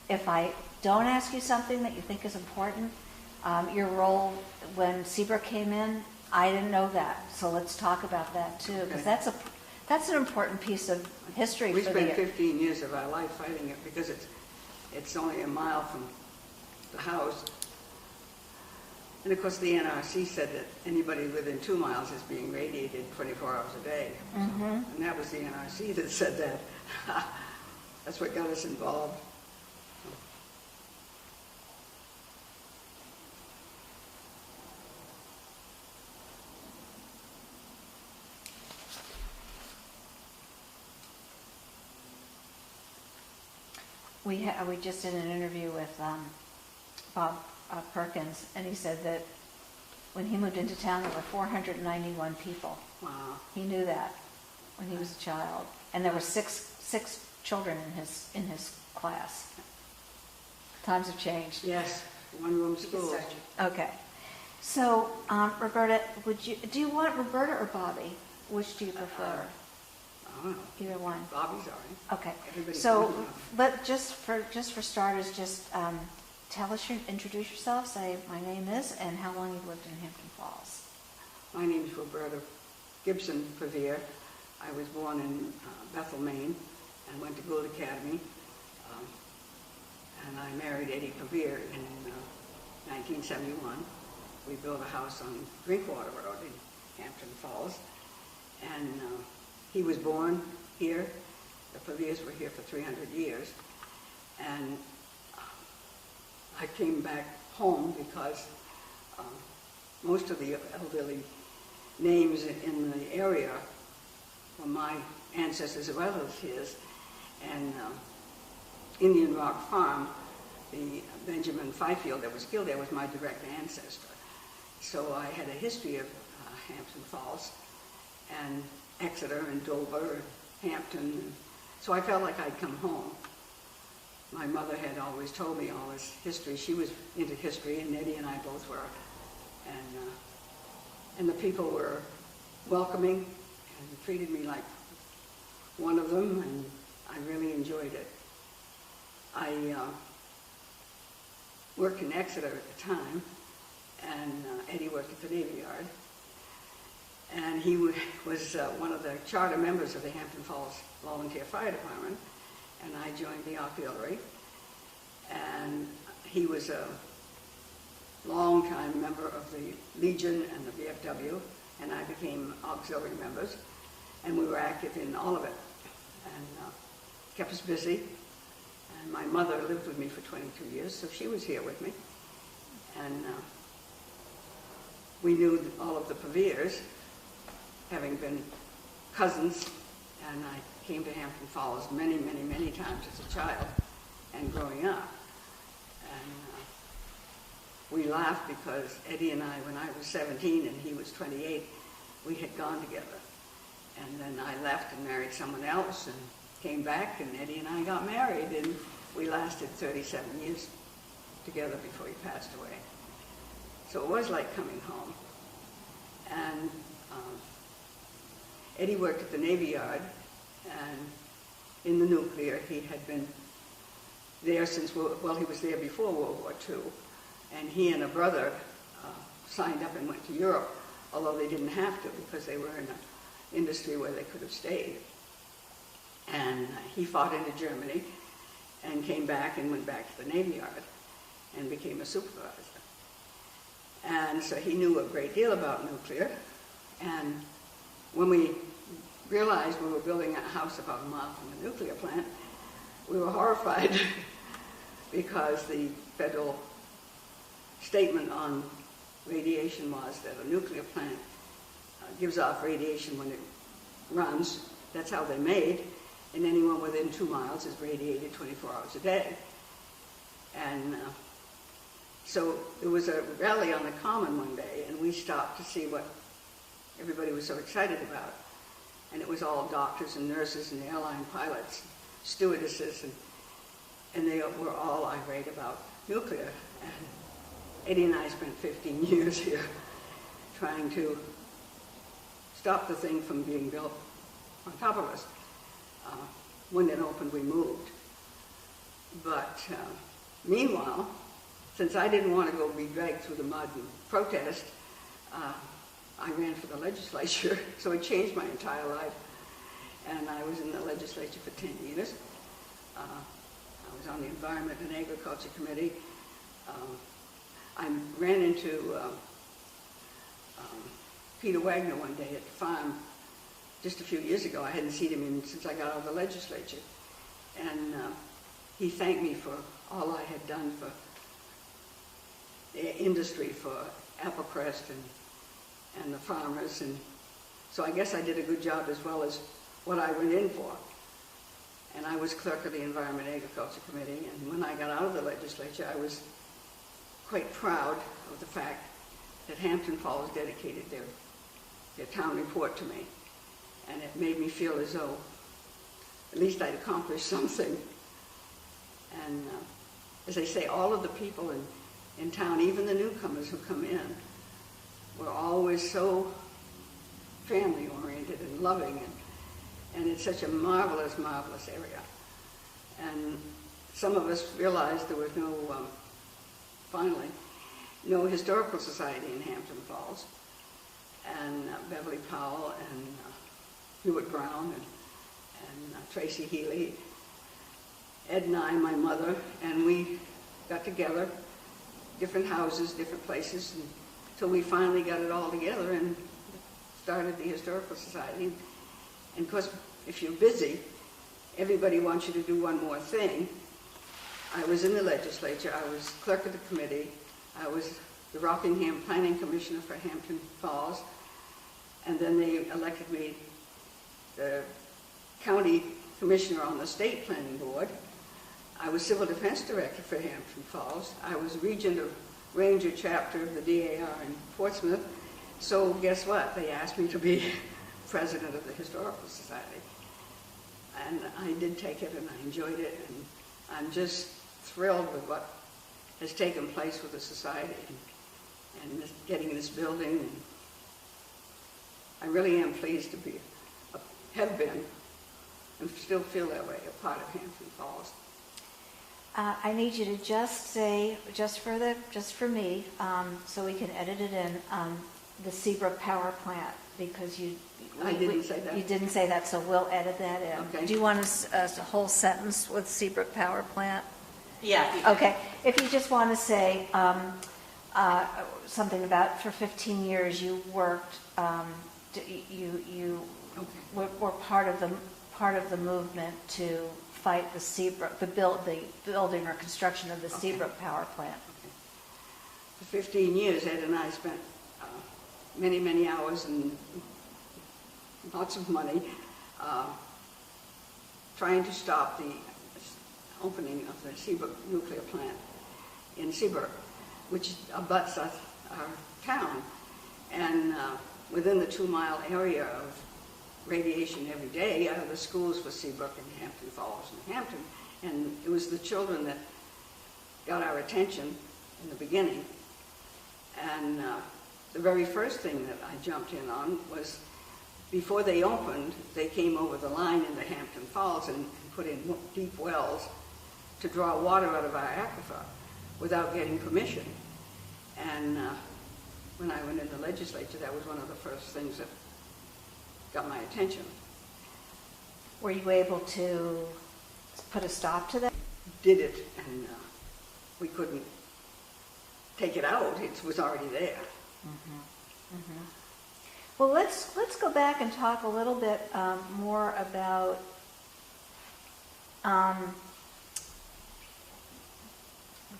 if I don't ask you something that you think is important, your role when Seabrook came in, I didn't know that. So let's talk about that too, because that's an important piece of history. We spent 15 years of our life fighting it because it's only a mile from the house. And of course the NRC said that anybody within 2 miles is being radiated 24 hours a day. Mm-hmm. And that was the NRC that said that. That's what got us involved. We just did an interview with Bob Perkins, and he said that when he moved into town, there were 491 people. Wow. He knew that when he was a child, and there were six children in his class. Times have changed. Yes, one-room school. Okay, so Roberta, do you want Roberta or Bobby? Which do you prefer? I don't know. Either one. Bobby's all right. Okay. Everybody's So, but just for starters, introduce yourself. Say my name is, and how long you've lived in Hampton Falls. My name is Roberta Gibson Pevear. I was born in Bethel, Maine, and went to Gould Academy. And I married Eddie Pevear in 1971. We built a house on Drinkwater Road in Hampton Falls, and he was born here. The Pevears were here for 300 years, and I came back home because most of the elderly names in the area were my ancestors as well as his. And Indian Rock Farm, the Benjamin Fifield that was killed there, was my direct ancestor. So I had a history of Hampton Falls and Exeter and Dover and Hampton. So I felt like I'd come home. My mother had always told me all this history. She was into history, and Eddie and I both were. And the people were welcoming and treated me like one of them, and I really enjoyed it. I worked in Exeter at the time, and Eddie worked at the Navy Yard. And he was one of the charter members of the Hampton Falls Volunteer Fire Department, and I joined the auxiliary. And he was a long-time member of the Legion and the VFW, and I became auxiliary members, and we were active in all of it, and kept us busy. And my mother lived with me for 22 years, so she was here with me. And we knew all of the Pevears, having been cousins, and I came to Hampton Falls many, many, many times as a child and growing up. And we laughed because Eddie and I, when I was 17 and he was 28, we had gone together. And then I left and married someone else and came back, and Eddie and I got married, and we lasted 37 years together before he passed away. So it was like coming home. And Eddie worked at the Navy Yard, and in the nuclear. He had been there since, well, he was there before World War II, and he and a brother signed up and went to Europe, although they didn't have to because they were in an industry where they could have stayed. And he fought into Germany and came back and went back to the Navy Yard and became a supervisor. And so he knew a great deal about nuclear. And when we realized we were building a house about a mile from a nuclear plant, we were horrified because the federal statement on radiation was that a nuclear plant gives off radiation when it runs. That's how they're made. And anyone within 2 miles is radiated 24 hours a day. And so there was a rally on the Common one day, and we stopped to see what everybody was so excited about. And it was all doctors and nurses and airline pilots, stewardesses, and they were all irate about nuclear. And Eddie and I spent 15 years here trying to stop the thing from being built on top of us. When it opened, we moved. But meanwhile, since I didn't want to go be dragged through the mud and protest, I ran for the legislature, so it changed my entire life. And I was in the legislature for 10 years. I was on the Environment and Agriculture Committee. I ran into Peter Wagner one day at the farm just a few years ago. I hadn't seen him since I got out of the legislature. And he thanked me for all I had done for the industry, for Applecrest and the farmers. And so I guess I did a good job as well as what I went in for. And I was clerk of the Environment and Agriculture Committee. And when I got out of the legislature, I was quite proud of the fact that Hampton Falls dedicated their town report to me. And it made me feel as though at least I'd accomplished something. And as I say, all of the people in town, even the newcomers who come in, were always so family-oriented and loving, and it's such a marvelous, marvelous area. And some of us realized there was finally, no historical society in Hampton Falls. And Beverly Powell and Hewitt Brown and Tracy Healy, Ed and I, my mother, and we got together, different houses, different places, until we finally got it all together and started the Historical Society. And of course, if you're busy, everybody wants you to do one more thing. I was in the legislature, I was clerk of the committee, I was the Rockingham Planning Commissioner for Hampton Falls, and then they elected me the county commissioner on the state planning board. I was civil defense director for Hampton Falls. I was regent of Ranger chapter of the DAR in Portsmouth. So guess what? They asked me to be president of the Historical Society. And I did take it and I enjoyed it, and I'm just thrilled with what has taken place with the society and getting this building. And I really am pleased to have been, and still feel that way, a part of Hampton Falls. I need you to just say, just for me, so we can edit it in, the Seabrook power plant, because I didn't say that. You didn't say that, so we'll edit that in. Okay. Do you want a whole sentence with Seabrook power plant? Yeah. Okay. If you just want to say something about, for 15 years you worked, you were part of the movement to fight the Seabrook, the building or construction of the Seabrook power plant. Okay. For 15 years, Ed and I spent many, many hours and lots of money trying to stop the opening of the Seabrook nuclear plant in Seabrook, which abuts our town. And within the 2-mile area of radiation every day out of the schools for Seabrook and Hampton Falls and Hampton. And it was the children that got our attention in the beginning. And the very first thing that I jumped in on was, before they opened, they came over the line into Hampton Falls and put in deep wells to draw water out of our aquifer without getting permission. And when I went in the legislature, that was one of the first things that got my attention. Were you able to put a stop to that? Did it, and we couldn't take it out. It was already there. Mm-hmm. Mm-hmm. Well, let's go back and talk a little bit more about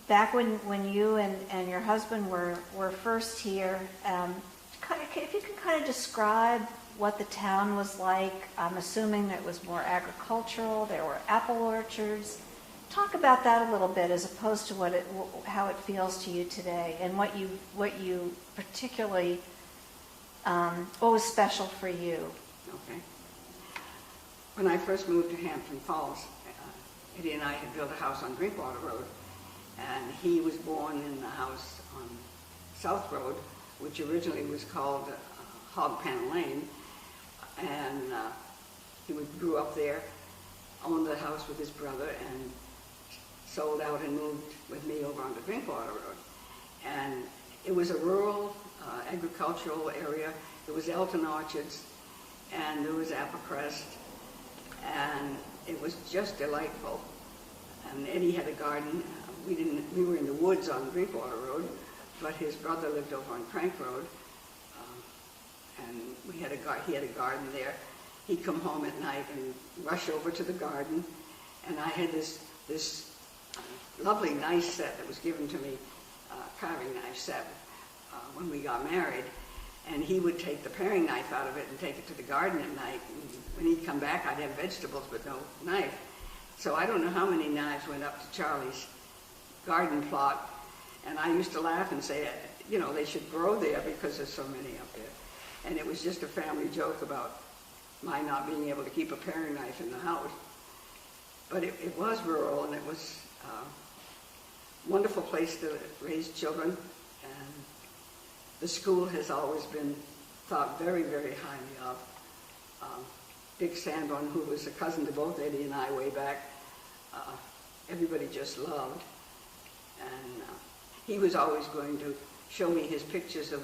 back when you and your husband were first here. If you can kind of describe what the town was like. I'm assuming that it was more agricultural. There were apple orchards. Talk about that a little bit, as opposed to how it feels to you today, and what you particularly, what was special for you. Okay. When I first moved to Hampton Falls, Eddie and I had built a house on Drinkwater Road, and he was born in the house on South Road, which originally was called Hog Pen Lane. And he grew up there, owned the house with his brother, and sold out and moved with me over on the Drinkwater Road. And it was a rural agricultural area. There was Elton Orchards, and there was Applecrest, and it was just delightful. And Eddie had a garden. We were in the woods on Drinkwater Road, but his brother lived over on Crank Road, and he had a garden there. He'd come home at night and rush over to the garden, and I had this lovely knife set that was given to me, carving knife set, when we got married, and he would take the paring knife out of it and take it to the garden at night. And when he'd come back, I'd have vegetables but no knife. So I don't know how many knives went up to Charlie's garden plot, and I used to laugh and say, they should grow there because there's so many up there. And it was just a family joke about my not being able to keep a paring knife in the house. But it was rural, and it was a wonderful place to raise children. And the school has always been thought very, very highly of. Dick Sanborn, who was a cousin to both Eddie and I way back, everybody just loved. And he was always going to show me his pictures of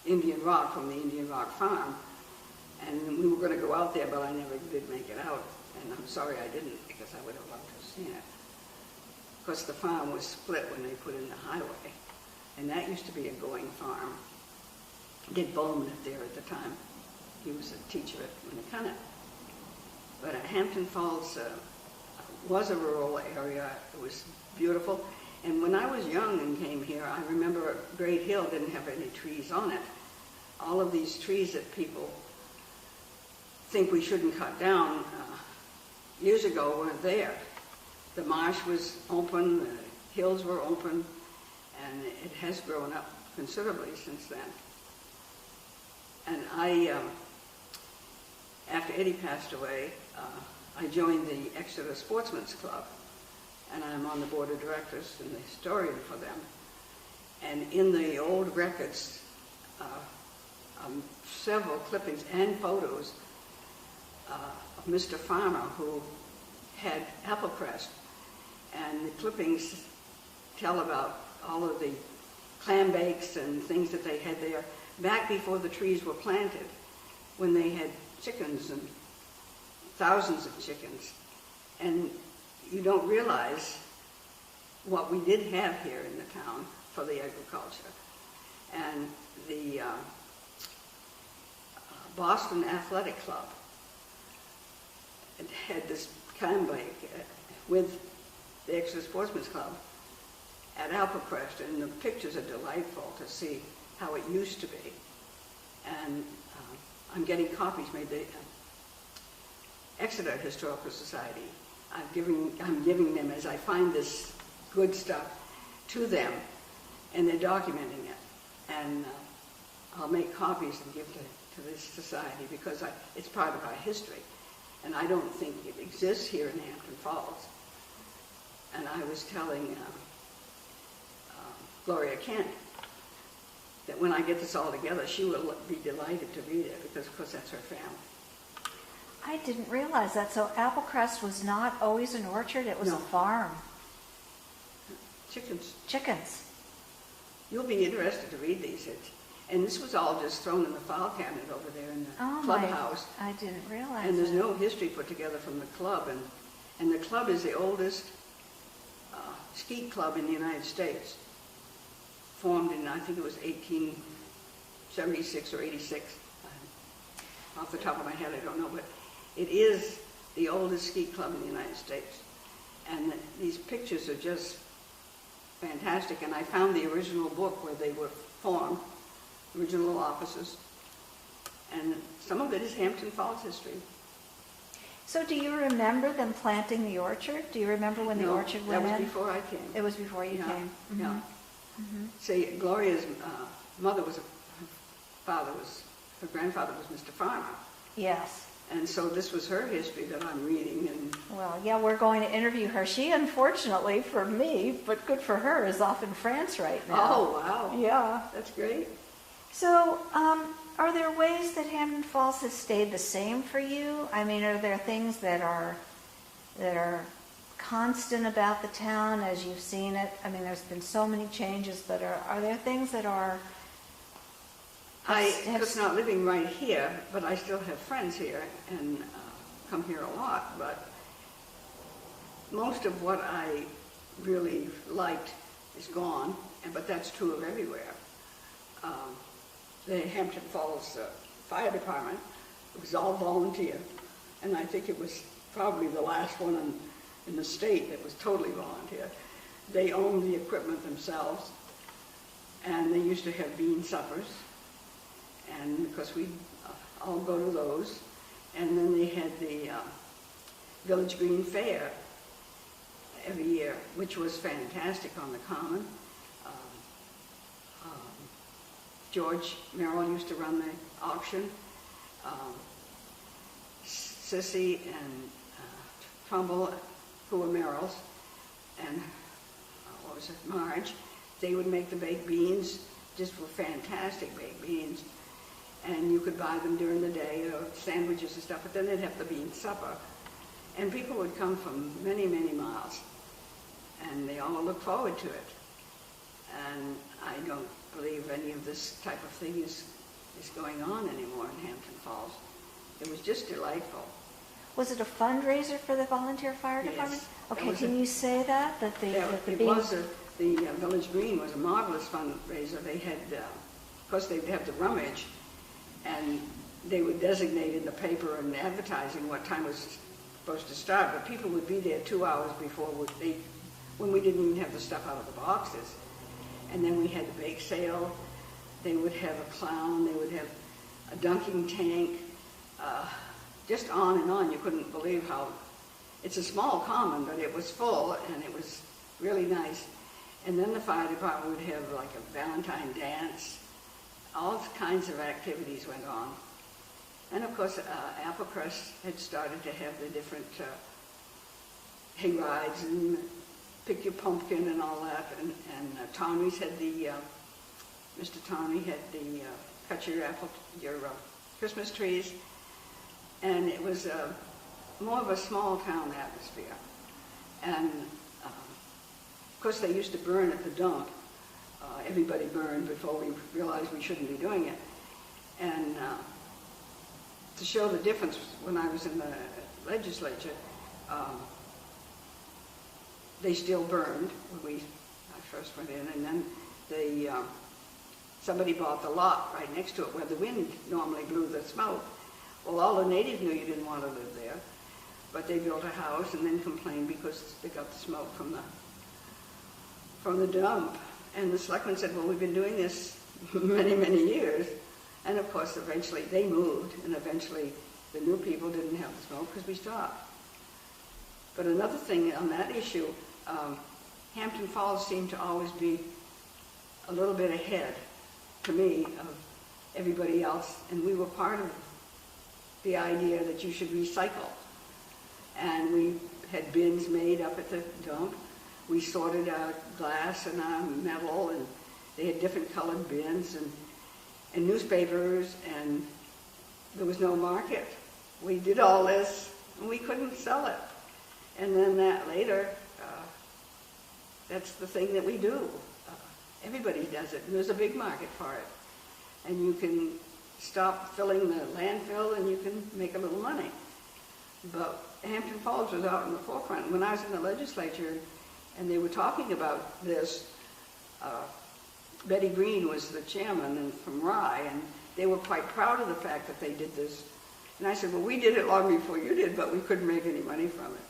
Indian Rock from the Indian Rock farm. And we were going to go out there, but I never did make it out. And I'm sorry I didn't, because I would have loved to have seen it. Of course, the farm was split when they put in the highway. And that used to be a going farm. Dick Bowman lived there at the time. He was a teacher at Winnicott. But Hampton Falls was a rural area. It was beautiful. And when I was young and came here, I remember Great Hill didn't have any trees on it. All of these trees that people think we shouldn't cut down years ago weren't there. The marsh was open, the hills were open, and it has grown up considerably since then. And after Eddie passed away, I joined the Exeter Sportsman's Club, and I'm on the board of directors and the historian for them. And in the old records, several clippings and photos of Mr. Farmer, who had Applecrest, and the clippings tell about all of the clam bakes and things that they had there back before the trees were planted, when they had chickens and thousands of chickens. And you don't realize what we did have here in the town for the agriculture. And the Boston Athletic Club had this clam bake with the Exeter Sportsman's Club at Applecrest, and the pictures are delightful to see how it used to be. And I'm getting copies made. The Exeter Historical Society, I'm giving them, as I find this good stuff, to them, and they're documenting it. And I'll make copies and give to this society, because it's part of our history. And I don't think it exists here in Hampton Falls. And I was telling Gloria Kent that when I get this all together, she will be delighted to read it, because of course that's her family. I didn't realize that. So Applecrest was not always an orchard, it was a farm. Chickens. You'll be interested to read these. And this was all just thrown in the file cabinet over there in the clubhouse. I didn't realize And there's no history put together from the club. And the club is the oldest ski club in the United States. Formed in, I think it was 1876 or 86. Off the top of my head, I don't know. But it is the oldest ski club in the United States. And these pictures are just fantastic. And I found the original book where they were formed, original offices. And some of it is Hampton Falls history. So do you remember them planting the orchard? Do you remember when the orchard went in? That was before I came. It was before you came? Mm-hmm. Yeah. Mm-hmm. See, Gloria's mother her grandfather was Mr. Farmer. Yes. And so this was her history that I'm reading. And well, yeah, we're going to interview her. She, unfortunately for me, but good for her, is off in France right now. Oh, wow. Yeah. That's great. So, are there ways that Hampton Falls has stayed the same for you? I mean, are there things that are constant about the town as you've seen it? I mean, there's been so many changes, but are there things that are... It's not living right here, but I still have friends here and come here a lot. But most of what I really liked is gone, but that's true of everywhere. The Hampton Falls Fire Department, it was all volunteer, and I think it was probably the last one in the state that was totally volunteer. They owned the equipment themselves, and they used to have bean suppers, and because we'd all go to those. And then they had the Village Green Fair every year, which was fantastic on the Common. George Merrill used to run the auction. Sissy and Trumbull, who were Merrills, and Marge, they would make the baked beans, just were fantastic baked beans. And you could buy them during the day, or sandwiches and stuff, but then they'd have the bean supper. And people would come from many, many miles, and they all looked forward to it. And I don't believe any of this type of thing is going on anymore in Hampton Falls. It was just delightful. Was it a fundraiser for the volunteer fire department? Yes. Okay, can you say that? The Village Green was a marvelous fundraiser. They had, of course, they'd have the rummage, and they would designate in the paper and advertising what time was supposed to start, but people would be there 2 hours before when we didn't even have the stuff out of the boxes. And then we had the bake sale. They would have a clown. They would have a dunking tank. Just on and on. You couldn't believe how... It's a small common, but it was full, and it was really nice. And then the fire department would have like a Valentine dance. All kinds of activities went on. And of course, Applecrest had started to have the different hay rides and pick your pumpkin and all that. And Tawny's had the, Mr. Tawney had the cut your Christmas trees. And it was more of a small town atmosphere. And of course, they used to burn at the dump. Everybody burned before we realized we shouldn't be doing it. And to show the difference, when I was in the legislature, they still burned when I first went in, and then somebody bought the lot right next to it where the wind normally blew the smoke. Well, all the natives knew you didn't want to live there, but they built a house and then complained because they got the smoke from the dump. And the selectmen said, well, we've been doing this many, many years. And of course, eventually they moved, and eventually the new people didn't have the smoke because we stopped. But another thing on that issue, Hampton Falls seemed to always be a little bit ahead, to me, of everybody else. And we were part of the idea that you should recycle. And we had bins made up at the dump. We sorted out glass and metal, and they had different colored bins and newspapers, and there was no market. We did all this, and we couldn't sell it. And then that later, that's the thing that we do. Everybody does it, and there's a big market for it. And you can stop filling the landfill, and you can make a little money. But Hampton Falls was out in the forefront. When I was in the legislature, and they were talking about this, Betty Green was the chairman and from Rye, and they were quite proud of the fact that they did this. And I said, well, we did it long before you did, but we couldn't make any money from it.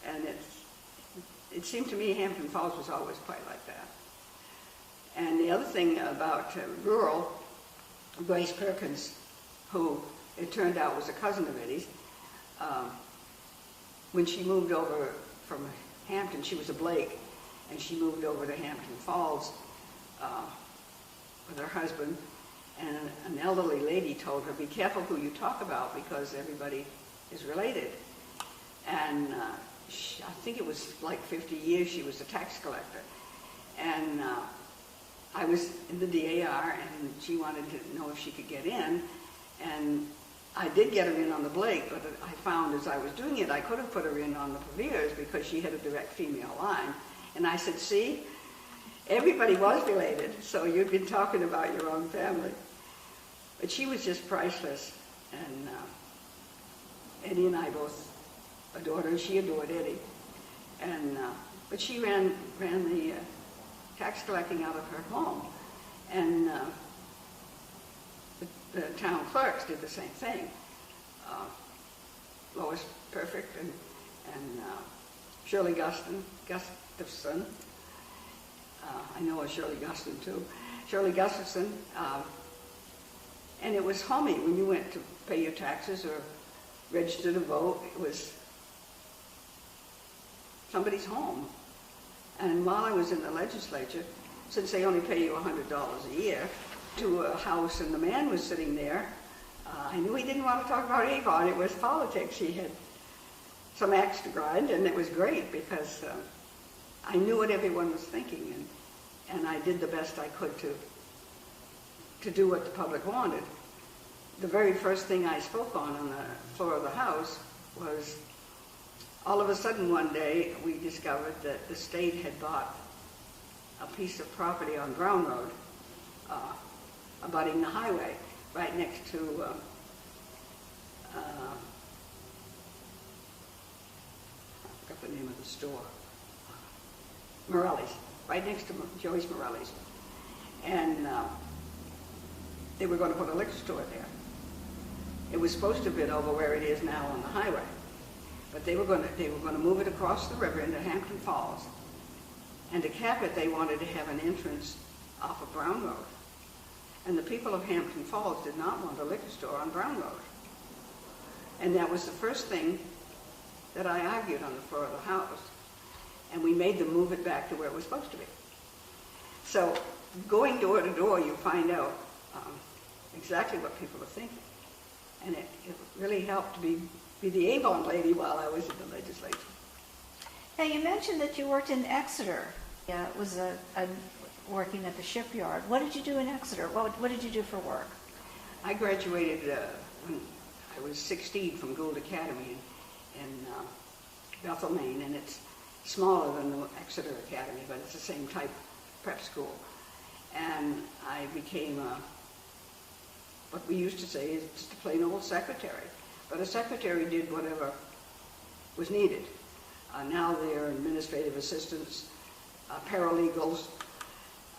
And it seemed to me Hampton Falls was always quite like that. And the other thing about rural, Grace Perkins, who it turned out was a cousin of Eddie's, when she moved over from Hampton, she was a Blake, and she moved over to Hampton Falls with her husband, and an elderly lady told her, be careful who you talk about because everybody is related. And I think it was like 50 years she was a tax collector. And I was in the DAR, and she wanted to know if she could get in, and I did get her in on the Blake, but I found as I was doing it, I could have put her in on the Pevears because she had a direct female line. And I said, see, everybody was related, so you'd been talking about your own family. But she was just priceless, and Eddie and I both adored her. She adored Eddie. And but she ran the tax collecting out of her home, and the town clerks did the same thing. Lois Perfect and Shirley Gustafson. I know a Shirley Gustafson too. Shirley Gustafson. And it was homey when you went to pay your taxes or register to vote. It was somebody's home. And while I was in the legislature, since they only pay you $100 a year, to a house and the man was sitting there, I knew he didn't want to talk about Avon. It was politics. He had some axe to grind, and it was great because I knew what everyone was thinking, and I did the best I could to do what the public wanted. The very first thing I spoke on the floor of the House was, all of a sudden one day we discovered that the state had bought a piece of property on Brown Road, abutting the highway, right next to I forgot the name of the store, Morelli's, right next to Joey's Morelli's. And they were going to put a liquor store there. It was supposed to have been over where it is now on the highway, but they were going to move it across the river into Hampton Falls, and to cap it, they wanted to have an entrance off of Brown Road. And the people of Hampton Falls did not want a liquor store on Brown Road. And that was the first thing that I argued on the floor of the House, and we made them move it back to where it was supposed to be. So going door to door, you find out exactly what people are thinking. And it really helped to be the Avon lady while I was in the legislature. Now, you mentioned that you worked in Exeter. Yeah, it was working at the shipyard. What did you do in Exeter? What did you do for work? I graduated when I was 16 from Gould Academy in Bethel, Maine, and it's smaller than the Exeter Academy, but it's the same type prep school. And I became what we used to say is just a plain old secretary. But a secretary did whatever was needed. Now they're administrative assistants, paralegals.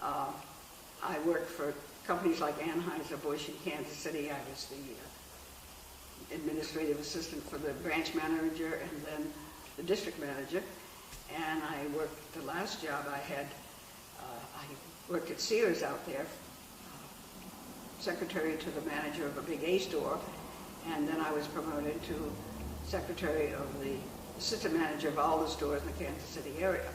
I worked for companies like Anheuser-Busch in Kansas City. I was the administrative assistant for the branch manager and then the district manager. And I worked, the last job I had, I worked at Sears out there, secretary to the manager of a big A store, and then I was promoted to secretary of the assistant manager of all the stores in the Kansas City area.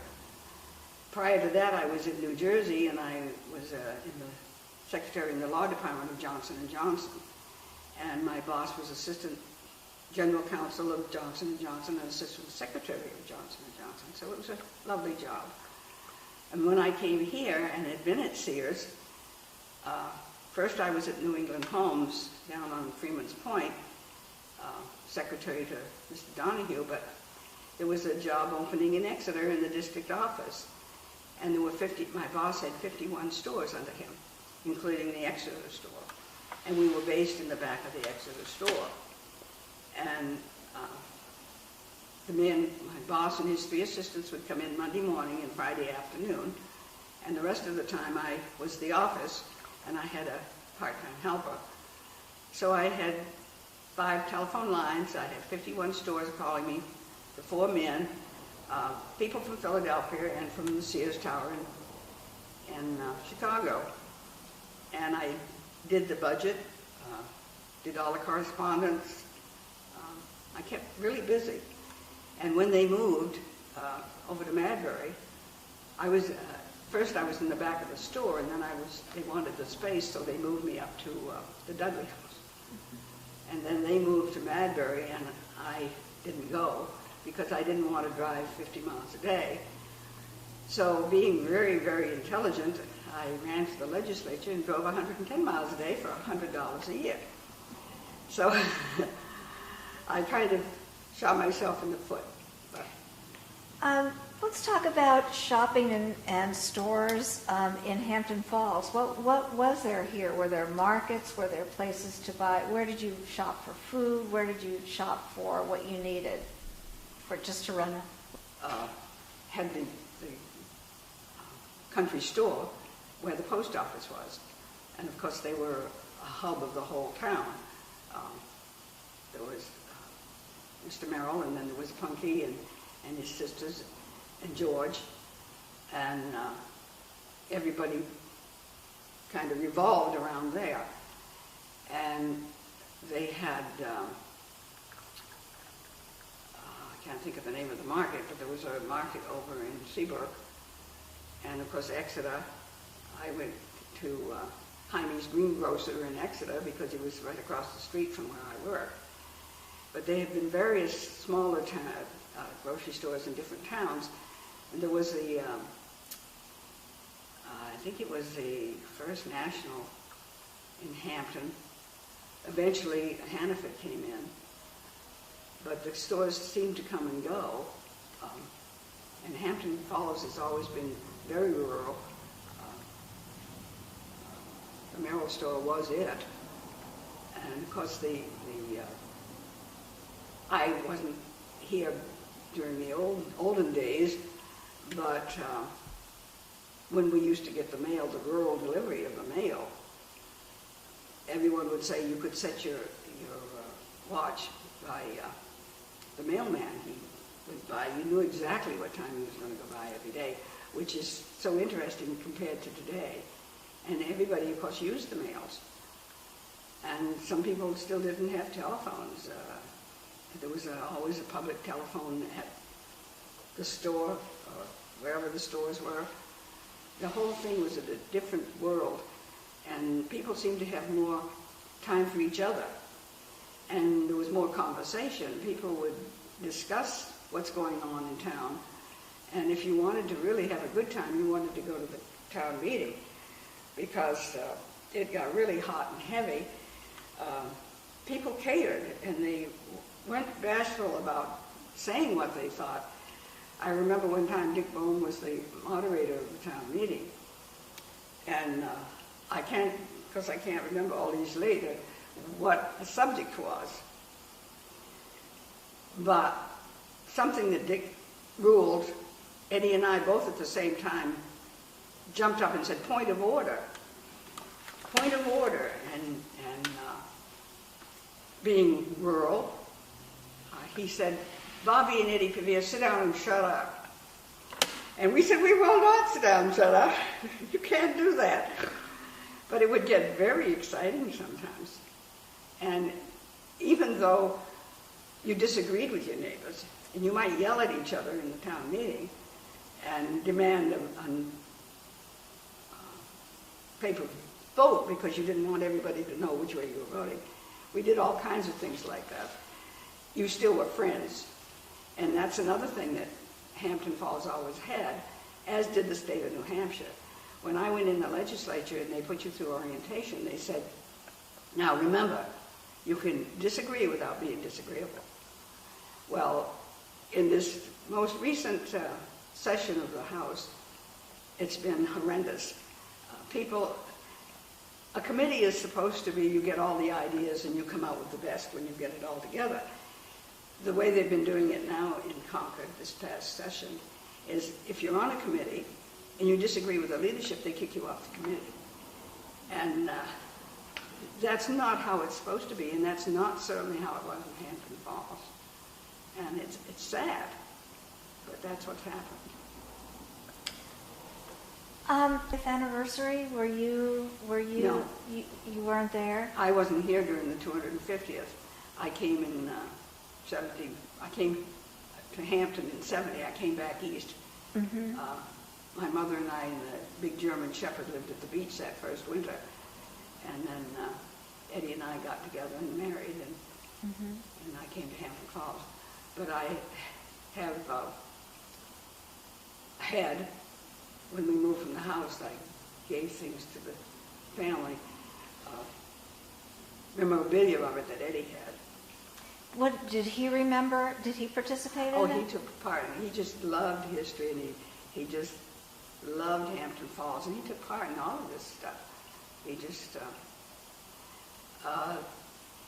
Prior to that, I was in New Jersey, and I was in the secretary in the law department of Johnson & Johnson. And my boss was assistant general counsel of Johnson & Johnson and assistant secretary of Johnson & Johnson. So it was a lovely job. And when I came here and had been at Sears, first I was at New England Homes down on Freeman's Point, secretary to Mr. Donahue, but there was a job opening in Exeter in the district office. And there were my boss had 51 stores under him, including the Exeter store. And we were based in the back of the Exeter store. And my boss and his 3 assistants would come in Monday morning and Friday afternoon. And the rest of the time I was the office, and I had a part-time helper. So I had 5 telephone lines. I had 51 stores calling me, the 4 men, people from Philadelphia and from the Sears Tower in Chicago. And I did the budget, did all the correspondence. I kept really busy. And when they moved over to Madbury, first I was in the back of the store, and then they wanted the space, so they moved me up to the Dudley House. And then they moved to Madbury, and I didn't go because I didn't want to drive 50 miles a day. So being very, very intelligent, I ran for the legislature and drove 110 miles a day for $100 a year. So I kind of shot myself in the foot. But Let's talk about shopping and stores in Hampton Falls. What was there here? Were there markets? Were there places to buy? Where did you shop for food? Where did you shop for what you needed for just to run a... had the country store where the post office was. And of course they were a hub of the whole town. There was Mr. Merrill, and then there was Punky and his sisters and George, and everybody kind of revolved around there. And they had, I can't think of the name of the market, but there was a market over in Seabrook. And of course Exeter, I went to Jaime's greengrocer in Exeter because he was right across the street from where I worked. But there have been various smaller grocery stores in different towns. And there was the, I think it was the First National in Hampton. Eventually Hannaford came in. But the stores seemed to come and go. And Hampton Falls has always been very rural. The Merrill store was it. And of course I wasn't here during the olden days, but when we used to get the mail, the rural delivery of the mail, everyone would say you could set your watch by the mailman. He went by. You knew exactly what time he was going to go by every day, which is so interesting compared to today. And everybody, of course, used the mails. And some people still didn't have telephones. There was always a public telephone at the store, or wherever the stores were. The whole thing was in a different world, and people seemed to have more time for each other. And there was more conversation. People would discuss what's going on in town. And if you wanted to really have a good time, you wanted to go to the town meeting, because it got really hot and heavy. People catered, and they weren't bashful about saying what they thought. I remember one time Dick Bone was the moderator of the town meeting, and I can't remember all these later what the subject was. But something that Dick ruled, Eddie and I both at the same time jumped up and said, "Point of order. Point of order." And being rural, he said, "Bobbi and Eddie Pevear, sit down and shut up." And we said, "We will not sit down and shut up. You can't do that." But it would get very exciting sometimes. And even though you disagreed with your neighbors, and you might yell at each other in the town meeting and demand a paper vote because you didn't want everybody to know which way you were voting. We did all kinds of things like that. You still were friends. And that's another thing that Hampton Falls always had, as did the state of New Hampshire. When I went in the legislature and they put you through orientation, they said, "Now remember, you can disagree without being disagreeable." Well, in this most recent session of the House, it's been horrendous. A committee is supposed to be, you get all the ideas and you come out with the best when you get it all together. The way they've been doing it now in Concord this past session is if you're on a committee and you disagree with the leadership, they kick you off the committee. And that's not how it's supposed to be, and that's not certainly how it was in Hampton Falls. And it's sad, but that's what's happened. 5th anniversary, were you, No. you weren't there? I wasn't here during the 250th. I came in 70, I came to Hampton in 70, I came back east. Mm-hmm. My mother and I and the big German Shepherd lived at the beach that first winter. And then Eddie and I got together and married, and I came to Hampton Falls. But I have had, when we moved from the house, I gave things to the family. memorabilia of it that Eddie had. What did he remember? Did he participate in Oh, it? he took part. He just loved history, and he just loved Hampton Falls, and he took part in all of this stuff. He just,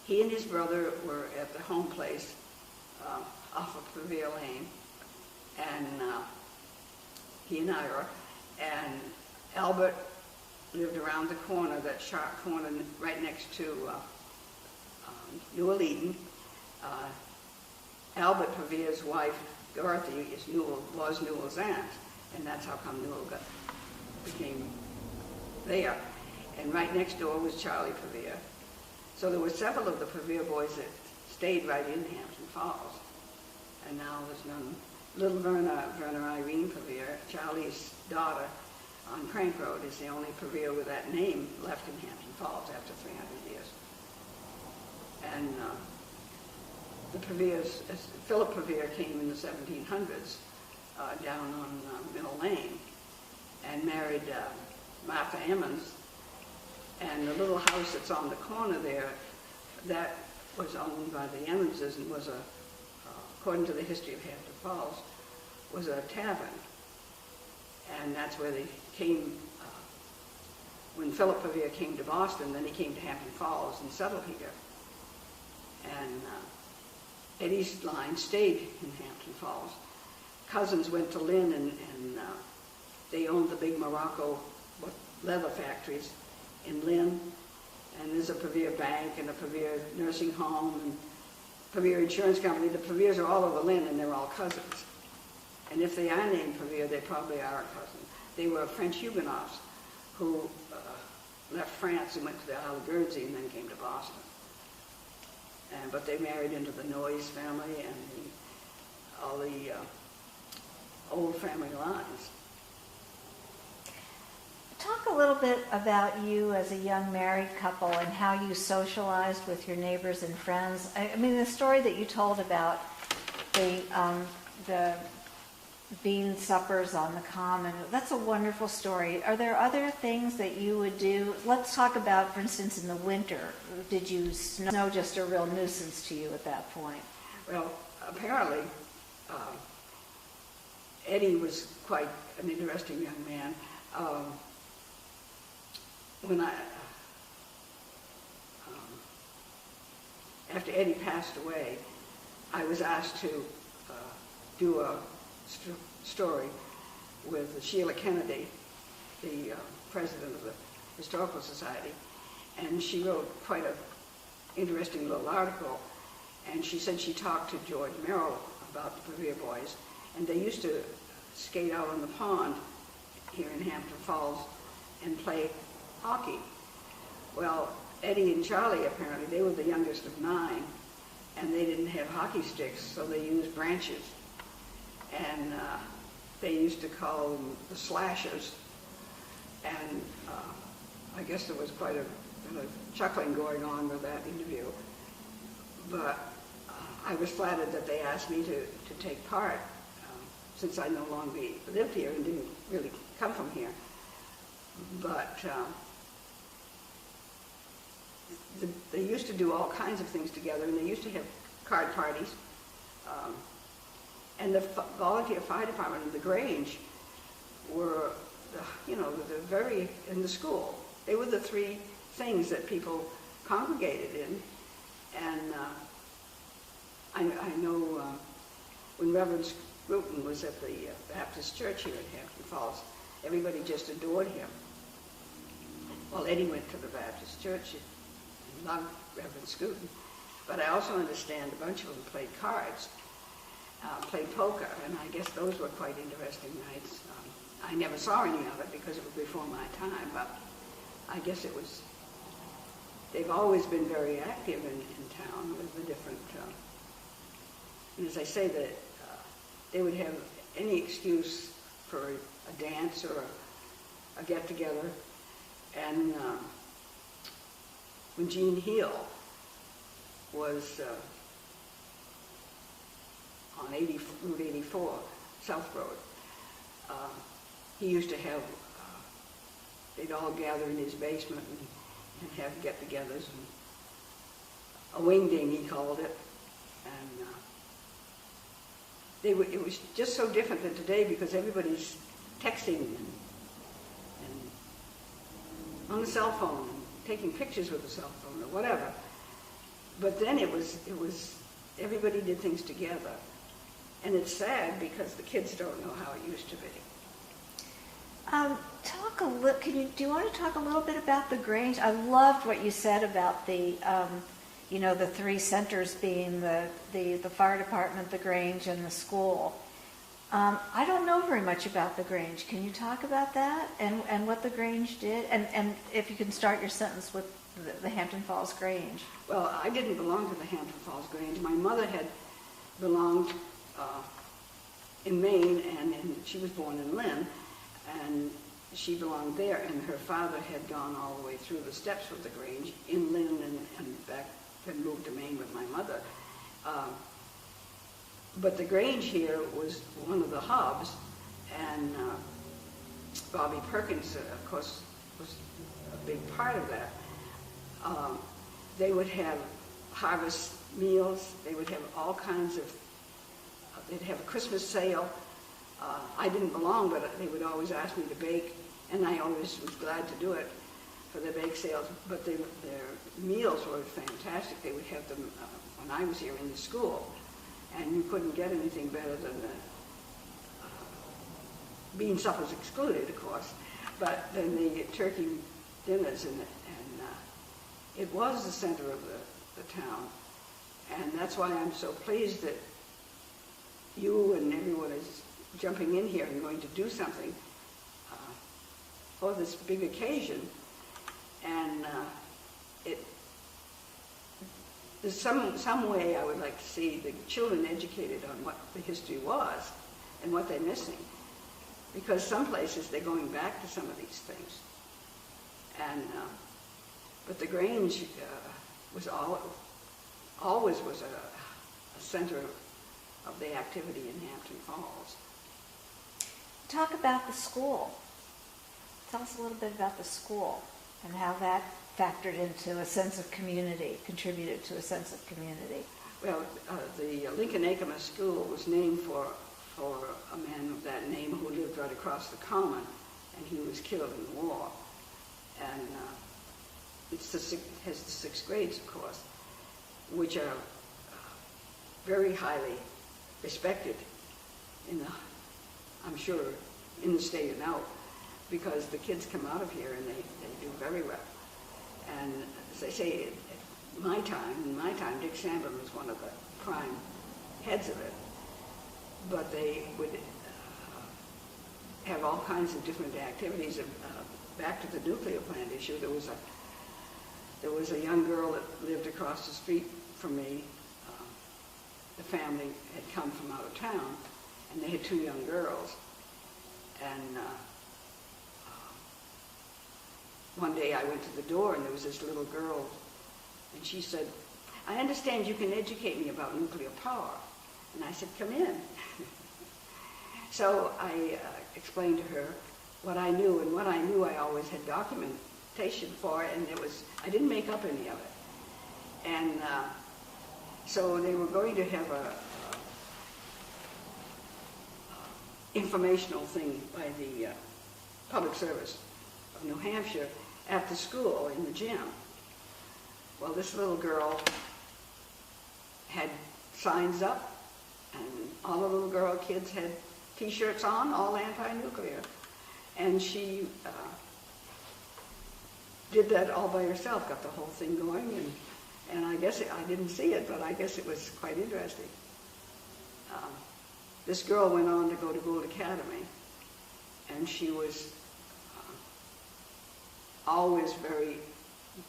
he and his brother were at the home place off of Pevear Lane, and he and Ira, and Albert lived around the corner, that sharp corner right next to Newell Eden. Albert Pevear's wife, Dorothy, was Newell's aunt, and that's how come Newell became there. And right next door was Charlie Pevear. So there were several of the Pevear boys that stayed right in Hampton Falls. And now there's none. Little Verna Irene Pevear, Charlie's daughter on Crank Road, is the only Pevear with that name left in Hampton Falls after 300 years. And the Pevears, Philip Pevear came in the 1700s down on Mill Lane and married Martha Emmons. And the little house that's on the corner there, that was owned by the Emmonses and was according to the history of Hampton Falls, was a tavern. And that's where they came, when Philip Pevear came to Boston, then he came to Hampton Falls and settled here. And Eddie's line stayed in Hampton Falls. Cousins went to Lynn, and they owned the big Morocco leather factories in Lynn. And there's a Pevear Bank and a Pevear Nursing Home and Pevear Insurance Company. The Pevears are all over Lynn, and they're all cousins. And if they are named Pevear, they probably are a cousin. They were French Huguenots who left France and went to the Isle of Guernsey and then came to Boston. But they married into the Noyes family and all the old family lines. Talk a little bit about you as a young married couple and how you socialized with your neighbors and friends. I mean, the story that you told about the bean suppers on the common, that's a wonderful story. Are there other things that you would do? Let's talk about, for instance, in the winter. Did you snow just a real nuisance to you at that point? Well, apparently, Eddie was quite an interesting young man. When after Eddie passed away, I was asked to do a story with Sheila Kennedy, the president of the Historical Society, and she wrote quite an interesting little article, and she said she talked to George Merrill about the Pevear boys, and they used to skate out on the pond here in Hampton Falls and play hockey. Well, Eddie and Charlie, apparently, they were the youngest of 9, and they didn't have hockey sticks, so they used branches. And they used to call them the slashers. And I guess there was quite a chuckling going on with that interview. But I was flattered that they asked me to take part, since I no longer lived here and didn't really come from here. But they used to do all kinds of things together, and they used to have card parties. And the volunteer fire department in the Grange were, they're very, in the school. They were the 3 things that people congregated in. And I know when Reverend Scruton was at the Baptist Church here in Hampton Falls, everybody just adored him. Well, Eddie went to the Baptist Church and loved Reverend Scruton. But I also understand a bunch of them played cards. Played poker, and I guess those were quite interesting nights. I never saw any of it because it was before my time, but I guess it was, they've always been very active in town with the different, and as I say, that they would have any excuse for a dance or a get-together. And when Gene Heel was on Route 84, South Road. He used to have, they'd all gather in his basement and have get-togethers. a wingding, he called it. And it was just so different than today because everybody's texting and on the cell phone and taking pictures with the cell phone or whatever. But then it was everybody did things together. And it's sad because the kids don't know how it used to be. Do you want to talk a little bit about the Grange? I loved what you said about the, the three centers being the fire department, the Grange, and the school. I don't know very much about the Grange. Can you talk about that and what the Grange did? And if you can start your sentence with the Hampton Falls Grange. Well, I didn't belong to the Hampton Falls Grange. My mother had belonged in Maine, and she was born in Lynn, and she belonged there, and her father had gone all the way through the steps with the Grange in Lynn and back, then moved to Maine with my mother. But the Grange here was one of the hubs, and Bobbi Perkins, of course, was a big part of that. They would have harvest meals. They would have all kinds of, they'd have a Christmas sale. I didn't belong, but they would always ask me to bake, and I always was glad to do it for the bake sales. But their meals were fantastic. They would have them when I was here in the school, and you couldn't get anything better than the bean suppers excluded, of course, but then the turkey dinners, and it was the center of the town. And that's why I'm so pleased that you and everyone is jumping in here and going to do something for this big occasion. And there's some way I would like to see the children educated on what the history was and what they're missing. Because some places they're going back to some of these things. And but the Grange was always was a center of the activity in Hampton Falls. Talk about the school. Tell us a little bit about the school and how that factored into a sense of community, contributed to a sense of community. Well, the Lincoln Acoma School was named for a man of that name who lived right across the common, and he was killed in the war. And it has the 6th grades, of course, which are very highly respected I'm sure, in the state and out, because the kids come out of here and they do very well. And as I say, in my time, Dick Sandlin was one of the prime heads of it. But they would have all kinds of different activities. Back to the nuclear plant issue, there was a young girl that lived across the street from me. The family had come from out of town, and they had 2 young girls. And one day I went to the door, and there was this little girl, and she said, "I understand you can educate me about nuclear power." And I said, "Come in." So I explained to her what I knew, and what I knew I always had documentation for, and I didn't make up any of it. And so they were going to have a informational thing by the Public Service of New Hampshire at the school in the gym. Well, this little girl had signs up, and all the little kids had T-shirts on, all anti-nuclear. And she did that all by herself, got the whole thing going, and I guess I didn't see it, but I guess it was quite interesting. This girl went on to go to Gould Academy, and she was always very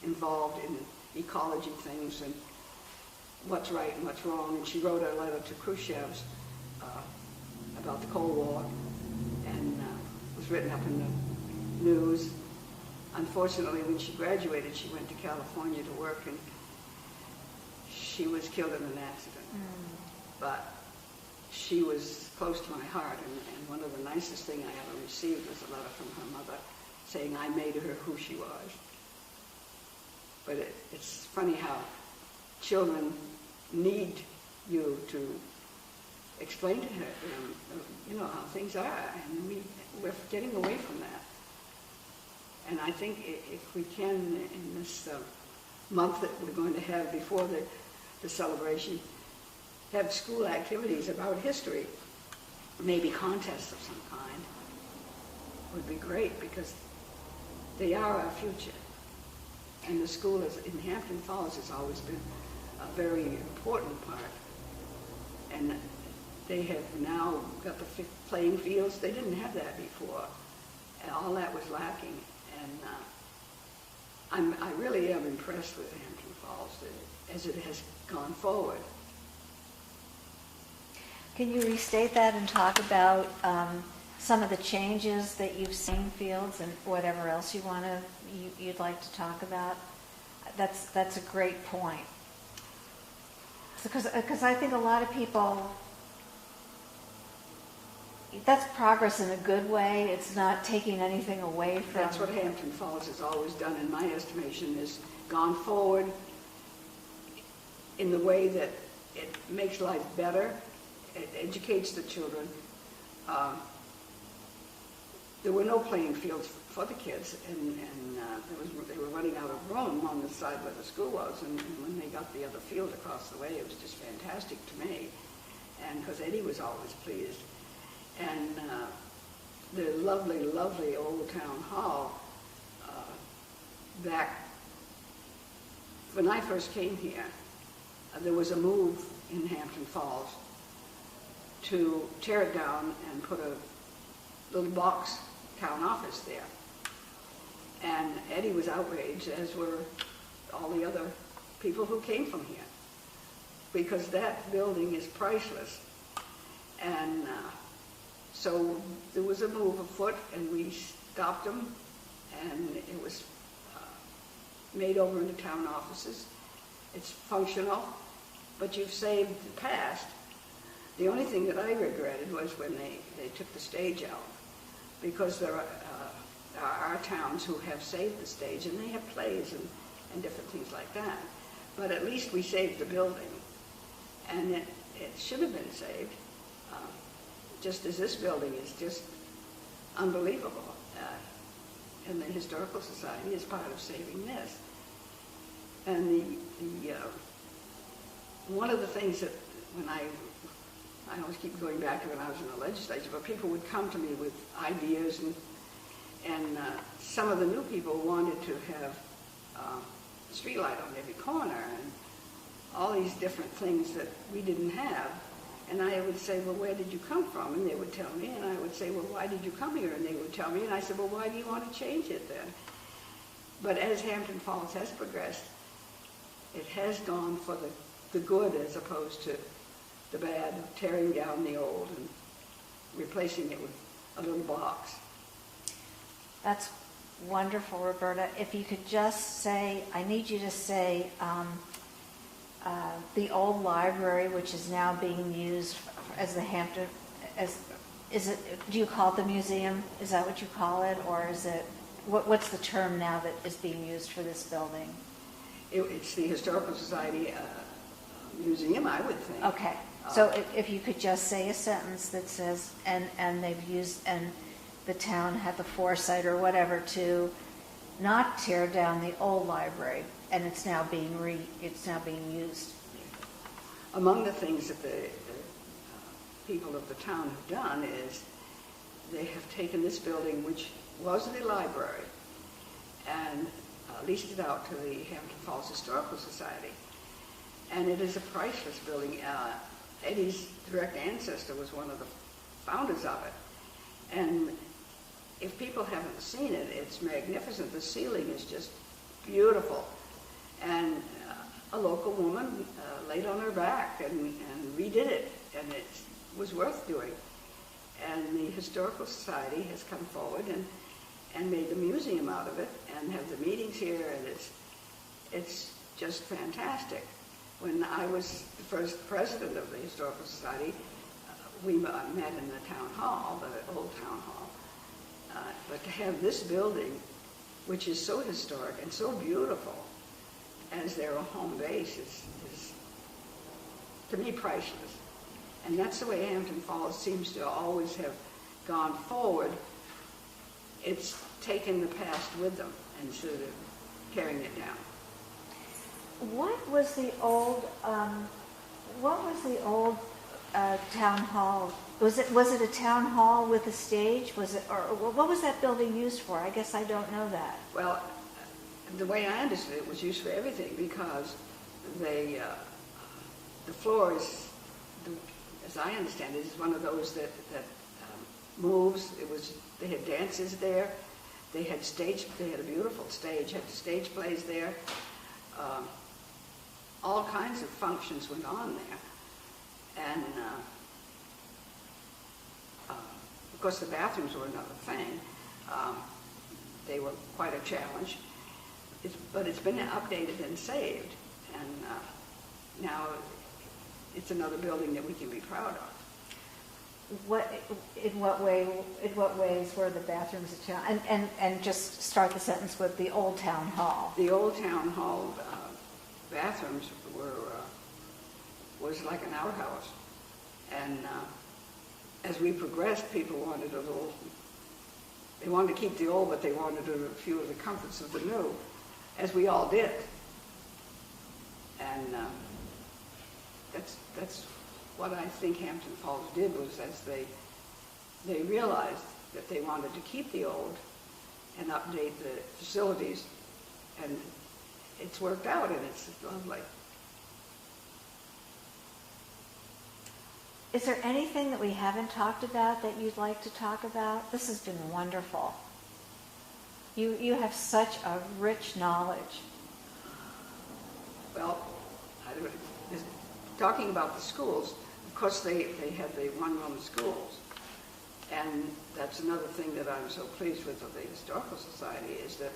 involved in ecology things and what's right and what's wrong. And she wrote a letter to Khrushchev's about the Cold War, and was written up in the news. Unfortunately, when she graduated, she went to California to work, and she was killed in an accident. But she was close to my heart, and one of the nicest things I ever received was a letter from her mother saying I made her who she was. But it's funny how children need you to explain to them, you know, how things are, and we're getting away from that. And I think if we can, in this month that we're going to have before the celebration, have school activities about history, maybe contests of some kind, would be great, because they are our future. And the school in Hampton Falls has always been a very important part. And they have now got the playing fields. They didn't have that before. And all that was lacking. And I really am impressed with Hampton Falls as it has gone forward. Can you restate that and talk about some of the changes that you've seen fields and whatever else you'd like to talk about? That's a great point. Because I think a lot of people, that's progress in a good way. It's not taking anything away from. That's what Hampton Falls has always done, in my estimation, is gone forward in the way that it makes life better. It educates the children. There were no playing fields for the kids, and they were running out of room on the side where the school was, and when they got the other field across the way, it was just fantastic to me, and because Eddie was always pleased. And the lovely, lovely old town hall, back when I first came here, there was a move in Hampton Falls to tear it down and put a little box town office there. And Eddie was outraged, as were all the other people who came from here, because that building is priceless. And so there was a move afoot, and we stopped them, and it was made over into town offices. It's functional, but you've saved the past. The only thing that I regretted was when they took the stage out, because there are towns who have saved the stage, and they have plays and different things like that. But at least we saved the building, and it should have been saved, just as this building is just unbelievable. And the Historical Society is part of saving this. And one of the things that when I always keep going back to when I was in the legislature, but people would come to me with ideas, and some of the new people wanted to have a street light on every corner and all these different things that we didn't have. And I would say, well, where did you come from? And they would tell me, and I would say, well, why did you come here? And they would tell me, and I said, well, why do you want to change it then? But as Hampton Falls has progressed, it has gone for the good as opposed to the bad, of tearing down the old and replacing it with a little box. That's wonderful, Roberta. If you could just say, I need you to say the old library, which is now being used as the Hampton, do you call it the museum? Is that what you call it? Or is it, what's the term now that is being used for this building? It's the Historical Society Museum, I would think. Okay. So if you could just say a sentence that says, and they've used, and the town had the foresight or whatever to not tear down the old library, and it's now being used. Among the things that the people of the town have done is they have taken this building, which was the library, and leased it out to the Hampton Falls Historical Society. And it is a priceless building. Eddie's direct ancestor was one of the founders of it. And if people haven't seen it, it's magnificent. The ceiling is just beautiful. And a local woman laid on her back and redid it, and it was worth doing. And the Historical Society has come forward and made the museum out of it, and have the meetings here, and it's just fantastic. When I was the first president of the Historical Society, we met in the town hall, the old town hall. But to have this building, which is so historic and so beautiful, as their home base is, to me, priceless. And that's the way Hampton Falls seems to always have gone forward. It's taken the past with them instead of carrying it down. What was the old town hall? Was it a town hall with a stage? Was it, or what was that building used for? I guess I don't know that. Well, the way I understood it, was used for everything because the floor is, as I understand it, is one of those that moves. They had dances there. They had a beautiful stage, had stage plays there. All kinds of functions went on there. And of course the bathrooms were another thing. They were quite a challenge. But it's been updated and saved. And now it's another building that we can be proud of. In what ways were the bathrooms a challenge? And just start the sentence with the old town hall. The old town hall bathrooms was like an outhouse, and as we progressed, people wanted they wanted to keep the old, but they wanted a few of the comforts of the new, as we all did. And that's what I think Hampton Falls did, was as they realized that they wanted to keep the old and update the facilities, and it's worked out, and it's lovely. Is there anything that we haven't talked about that you'd like to talk about? This has been wonderful. You have such a rich knowledge. Well, talking about the schools, of course they had the one-room schools, and that's another thing that I'm so pleased with of the Historical Society, is that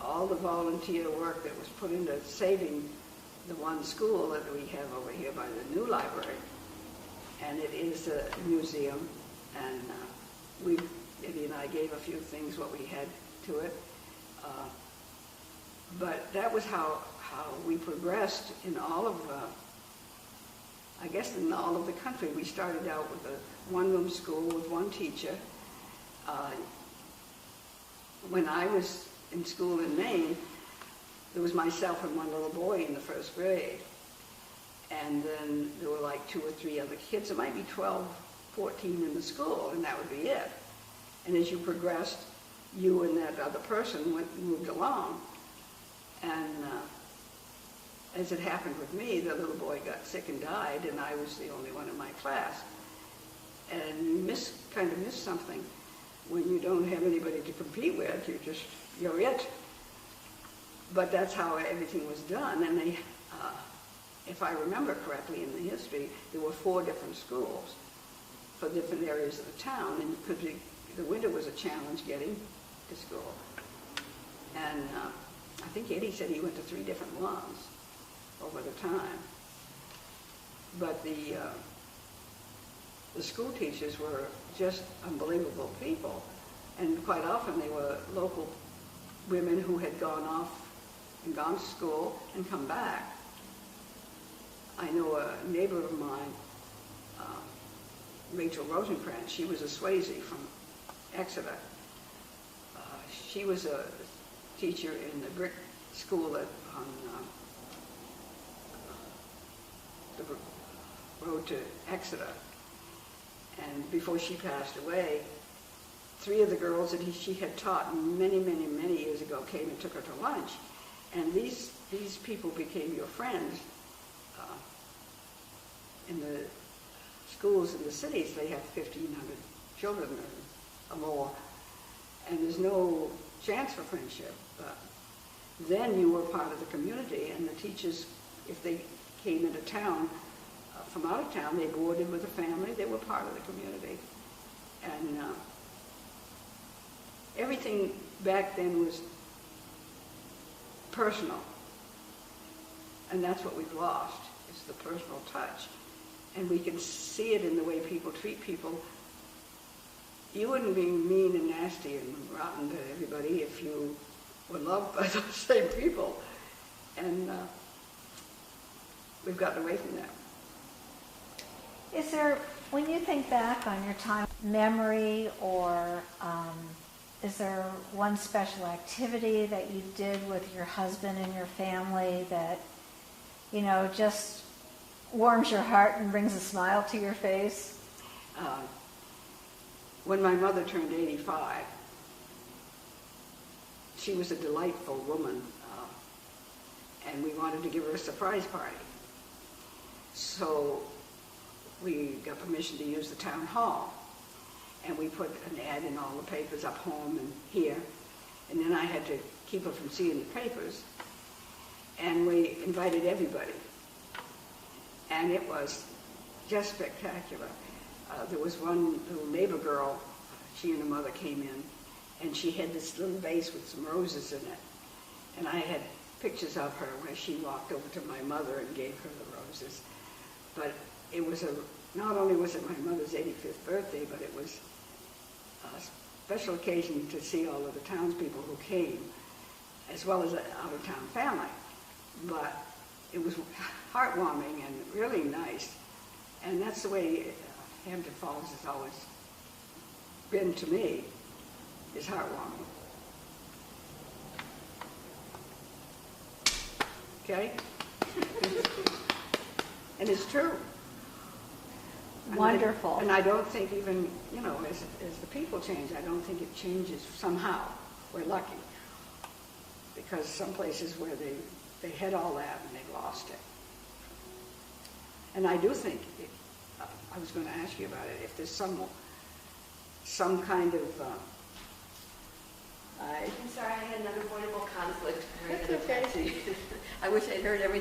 all the volunteer work that was put into saving the one school that we have over here by the new library, and it is a museum, and Eddie and I gave a few things what we had to it, but that was how we progressed in all of I guess in all of the country. We started out with a one-room school with one teacher. When I was in school in Maine, there was myself and one little boy in the first grade. And then there were like 2 or 3 other kids. There might be 12, 14 in the school, and that would be it. And as you progressed, you and that other person moved along. And as it happened with me, the little boy got sick and died, and I was the only one in my class. And you kind of miss something when you don't have anybody to compete with. You're it. But that's how everything was done. And they, if I remember correctly in the history, there were 4 different schools for different areas of the town, and the winter was a challenge getting to school. And I think Eddie said he went to 3 different ones over the time. But the school teachers were just unbelievable people, and quite often they were local women who had gone off and gone to school and come back. I know a neighbor of mine, Rachel Rosenkrantz. She was a Swayze from Exeter. She was a teacher in the brick school on the road to Exeter. And before she passed away, 3 of the girls that she had taught many, many, many years ago came and took her to lunch. And these people became your friends. In the schools in the cities, they have 1,500 children or more, and there's no chance for friendship. But then you were part of the community, and the teachers, if they came into town from out of town, they boarded with a family. They were part of the community. And everything back then was personal. And that's what we've lost, is the personal touch. And we can see it in the way people treat people. You wouldn't be mean and nasty and rotten to everybody if you were loved by those same people. And we've gotten away from that. Is there, when you think back on your time, memory or is there one special activity that you did with your husband and your family that, you know, just warms your heart and brings a smile to your face? When my mother turned 85, she was a delightful woman, and we wanted to give her a surprise party. So we got permission to use the town hall, and we put an ad in all the papers up home and here, and then I had to keep her from seeing the papers, and we invited everybody, and it was just spectacular. There was one little neighbor girl, she and her mother came in, and she had this little vase with some roses in it, and I had pictures of her where she walked over to my mother and gave her the roses. But it was not only was it my mother's 85th birthday, but it was a special occasion to see all of the townspeople who came, as well as an out-of-town family. But it was heartwarming and really nice, and that's the way Hampton Falls has always been to me, is heartwarming. Okay? And it's true. Wonderful. And I don't think even, you know, as the people change, I don't think it changes somehow. We're lucky. Because some places where they had all that and they've lost it. And I do think, I was going to ask you about it, if there's some kind of... I'm sorry, I had an unavoidable conflict. That's okay. I wish I'd heard everything.